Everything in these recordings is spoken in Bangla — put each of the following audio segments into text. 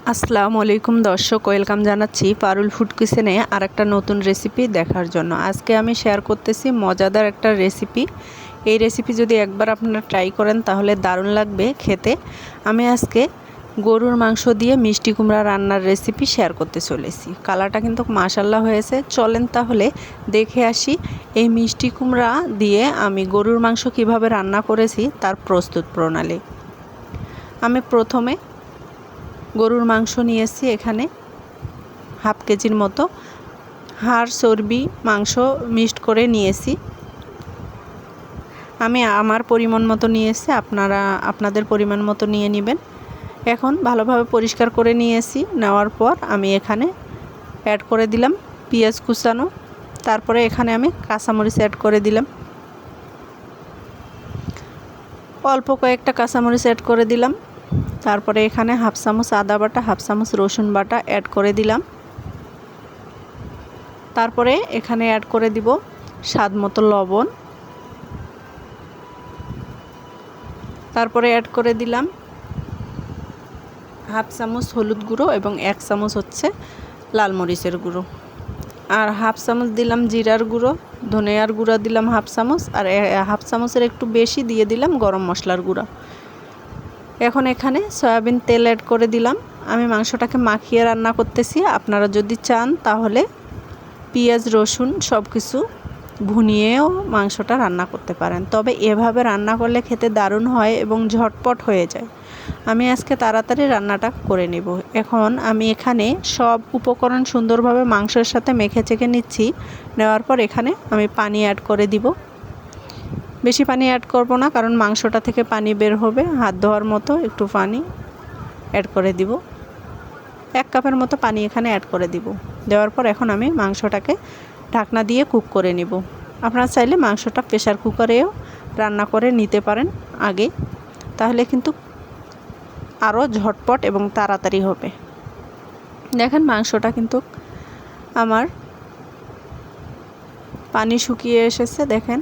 আসসালামু আলাইকুম দর্শক, ওয়েলকাম জানাচ্ছি পারুল ফুড কিচেনে আর একটা নতুন রেসিপি দেখার জন্য। আজকে আমি শেয়ার করতেছি মজাদার একটা রেসিপি। এই রেসিপি যদি একবার আপনারা ট্রাই করেন তাহলে দারুণ লাগবে খেতে। আমি আজকে গরুর মাংস দিয়ে মিষ্টি কুমড়া রান্নার রেসিপি শেয়ার করতে চলেছি। কালারটা কিন্তু মাশাআল্লাহ হয়েছে। চলেন তাহলে দেখে আসি এই মিষ্টি কুমড়া দিয়ে আমি গরুর মাংস কিভাবে রান্না করেছি তার প্রস্তুত প্রণালী। আমি প্রথমে গরুর মাংস নিয়েছি এখানে হাফ কেজির মতো। হাড় চর্বি মাংস মিক্সড করে নিয়েছি। আমি আমার পরিমাণ মতো নিয়েছি, আপনারা আপনাদের পরিমাণ মতো নিয়ে নেবেন। এখন ভালোভাবে পরিষ্কার করে নিয়েছি। নেওয়ার পর আমি এখানে অ্যাড করে দিলাম পেঁয়াজ কুচানো। তারপরে এখানে আমি কাঁচামরিচ অ্যাড করে দিলাম, অল্প কয়েকটা কাঁচামরিচ অ্যাড করে দিলাম। তারপরে এখানে হাফ চামচ আদা বাটা, হাফ চামচ রসুন বাটা অ্যাড করে দিলাম। তারপরে এখানে অ্যাড করে দিব স্বাদ মতো লবণ। তারপরে অ্যাড করে দিলাম হাফ চামচ হলুদ গুঁড়ো এবং 1 চামচ হচ্ছে লাল মরিচের গুঁড়ো, আর হাফ চামচ দিলাম জিরার গুঁড়ো। ধনিয়ার গুঁড়া দিলাম হাফ চামচ, আর হাফ চামচের একটু বেশি দিয়ে দিলাম গরম মশলার গুঁড়া। এখন এখানে সয়াবিন তেল অ্যাড করে দিলাম। আমি মাংসটাকে মাখিয়ে রান্না করতেছি। আপনারা যদি চান তাহলে পেঁয়াজ রসুন সব কিছু ভুনিয়েও মাংসটা রান্না করতে পারেন, তবে এভাবে রান্না করলে খেতে দারুণ হয় এবং ঝটপট হয়ে যায়। আমি আজকে তাড়াতাড়ি রান্নাটা করে নেব। এখন আমি এখানে সব উপকরণ সুন্দরভাবে মাংসের সাথে মেখে চেখে নিচ্ছি। নেওয়ার পর এখানে আমি পানি অ্যাড করে দিব। বেশি পানি অ্যাড করব না, কারণ মাংসটা থেকে পানি বের হবে। হাত ধোয়ার মতো একটু পানি অ্যাড করে দিব। 1 কাপের মতো পানি এখানে অ্যাড করে দিব। দেওয়ার পর এখন আমি মাংসটাকে ঢাকনা দিয়ে কুক করে নিব। আপনারা চাইলে মাংসটা প্রেসার কুকারেও রান্না করে নিতে পারেন আগে, তাহলে কিন্তু আরও ঝটপট এবং তাড়াতাড়ি হবে। দেখেন মাংসটা কিন্তু আমার পানি শুকিয়ে এসেছে। দেখেন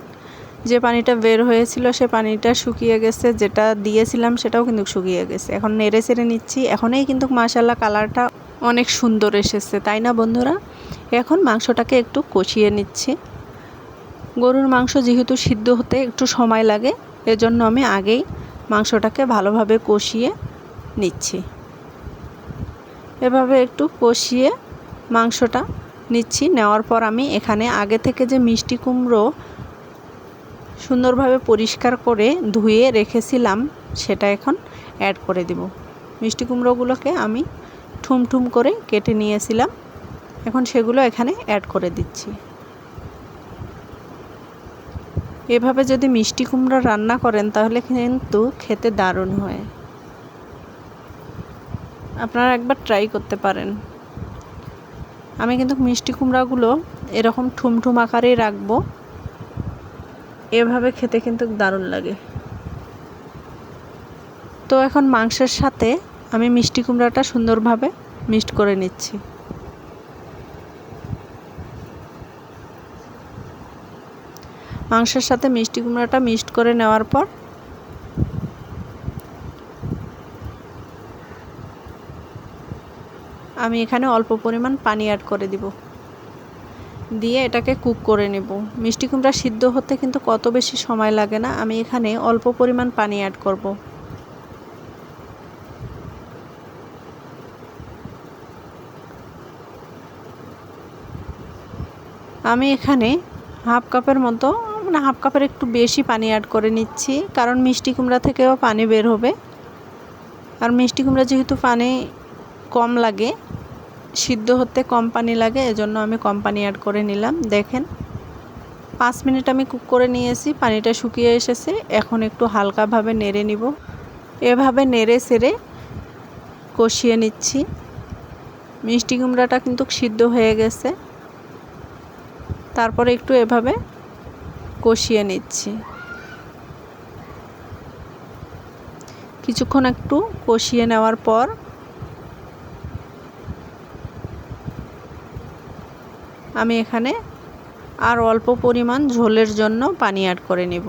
যে পানিটা বের হয়েছিল সে পানিটা শুকিয়ে গেছে, যেটা দিয়েছিলাম সেটাও কিন্তু শুকিয়ে গেছে। এখন নেড়ে চেড়ে নিচ্ছি। এখনই কিন্তু মাশাআল্লাহ কালারটা অনেক সুন্দর এসেছে, তাই না বন্ধুরা? এখন মাংসটাকে একটু কষিয়ে নিচ্ছি। গরুর মাংস যেহেতু সিদ্ধ হতে একটু সময় লাগে, এজন্য আমি আগেই মাংসটাকে ভালোভাবে কষিয়ে নিচ্ছি। এভাবে একটু কষিয়ে মাংসটা নিচ্ছি। নেওয়ার পর আমি এখানে আগে থেকে যে মিষ্টি কুমড়ো সুন্দরভাবে পরিষ্কার করে ধুয়ে রেখেছিলাম সেটা এখন অ্যাড করে দেব। মিষ্টি কুমড়োগুলোকে আমি ঠুম ঠুম করে কেটে নিয়েছিলাম, এখন সেগুলো এখানে অ্যাড করে দিচ্ছি। এভাবে যদি মিষ্টি কুমড়া রান্না করেন তাহলে কিন্তু খেতে দারুণ হয়। আপনারা একবার ট্রাই করতে পারেন। আমি কিন্তু মিষ্টি কুমড়াগুলো এরকম ঠুম ঠুম আকারেই রাখবো। এভাবে খেতে কিন্তু দারুণ লাগে। তো এখন মাংসের সাথে আমি মিষ্টি কুমড়াটা সুন্দরভাবে মিক্সড করে নিচ্ছি। মাংসের সাথে মিষ্টি কুমড়াটা মিক্সড করে নেওয়ার পর আমি এখানে অল্প পরিমাণ পানি অ্যাড করে দিব, দিয়ে এটাকে কুক করে নেব। মিষ্টি কুমড়া সিদ্ধ হতে কিন্তু কত বেশি সময় লাগে না। আমি এখানে অল্প পরিমাণ পানি অ্যাড করব। আমি এখানে হাফ কাপের মতো, মানে হাফ কাপের একটু বেশি পানি অ্যাড করে নিচ্ছি, কারণ মিষ্টি কুমড়া থেকেও পানি বের হবে। আর মিষ্টি কুমড়া যেহেতু পানি কম লাগে, সিদ্ধ হতে কম পানি লাগে, এজন্য আমি কম পানি অ্যাড করে নিলাম। দেখেন 5 মিনিট আমি কুক করে নিয়েছি, পানিটা শুকিয়ে এসেছে। এখন একটু হালকাভাবে নেড়ে নিব। এভাবে নেড়ে চেড়ে কষিয়ে নিচ্ছি। মিষ্টি কুমড়াটা কিন্তু সিদ্ধ হয়ে গেছে। তারপরে একটু এভাবে কষিয়ে নিচ্ছি। কিছুক্ষণ একটু কষিয়ে নেওয়ার পর আমি এখানে আর অল্প পরিমাণ ঝোলের জন্য পানি অ্যাড করে নেব।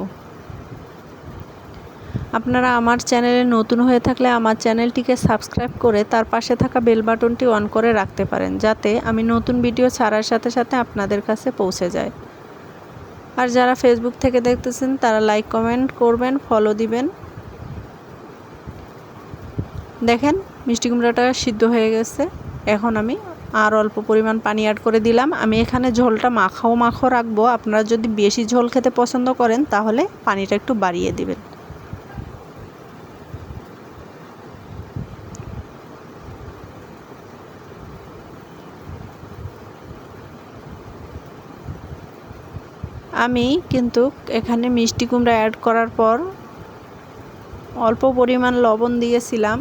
আপনারা আমার চ্যানেলে নতুন হয়ে থাকলে আমার চ্যানেলটিকে সাবস্ক্রাইব করে তার পাশে থাকা বেল বাটনটি অন করে রাখতে পারেন, যাতে আমি নতুন ভিডিও ছাড়ার সাথে সাথে আপনাদের কাছে পৌঁছে যায়। আর যারা ফেসবুক থেকে দেখতেছেন তারা লাইক কমেন্ট করবেন, ফলো দিবেন। দেখেন মিষ্টি কুমড়াটা সিদ্ধ হয়ে গেছে। এখন আমি আর অল্প পরিমাণ পানি অ্যাড করে দিলাম। আমি এখানে ঝোলটা মাখাও মাখো রাখবো। আপনারা যদি বেশি ঝোল খেতে পছন্দ করেন তাহলে পানিটা একটু বাড়িয়ে দিবেন। আমি কিন্তু এখানে মিষ্টি কুমড়া অ্যাড করার পর অল্প পরিমাণ লবণ দিয়েছিলাম,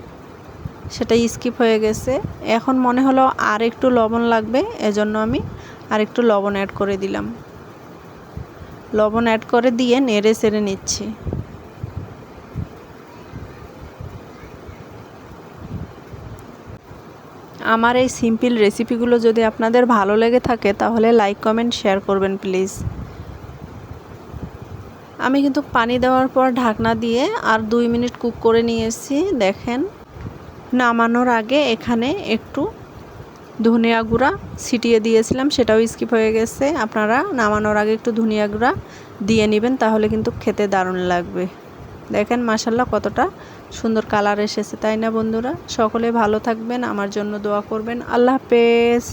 সেটা স্কিপ হয়ে গেছে। এখন মনে হলো আর একটু লবণ লাগবে, এজন্য আমি আর একটু লবণ অ্যাড করে দিলাম। লবণ অ্যাড করে দিয়ে নেড়ে চেড়ে নিচ্ছি। আমার এই সিম্পল রেসিপিগুলো যদি আপনাদের ভালো লেগে থাকে তাহলে লাইক কমেন্ট শেয়ার করবেন প্লিজ। আমি কিন্তু পানি দেওয়ার পর ঢাকনা দিয়ে আর 2 মিনিট কুক করে নিয়েছি। দেখেন নামানোর আগে এখানে একটু ধনিয়া গুঁড়া ছিটিয়ে দিয়েছিলাম, সেটাও স্কিপ হয়ে গেছে। আপনারা নামানোর আগে একটু ধনিয়া গুঁড়া দিয়ে নেবেন, তাহলে কিন্তু খেতে দারুণ লাগবে। দেখেন মাশাআল্লাহ কতটা সুন্দর কালার এসেছে, তাই না বন্ধুরা? সকলে ভালো থাকবেন, আমার জন্য দোয়া করবেন। আল্লাহ হাফেজ।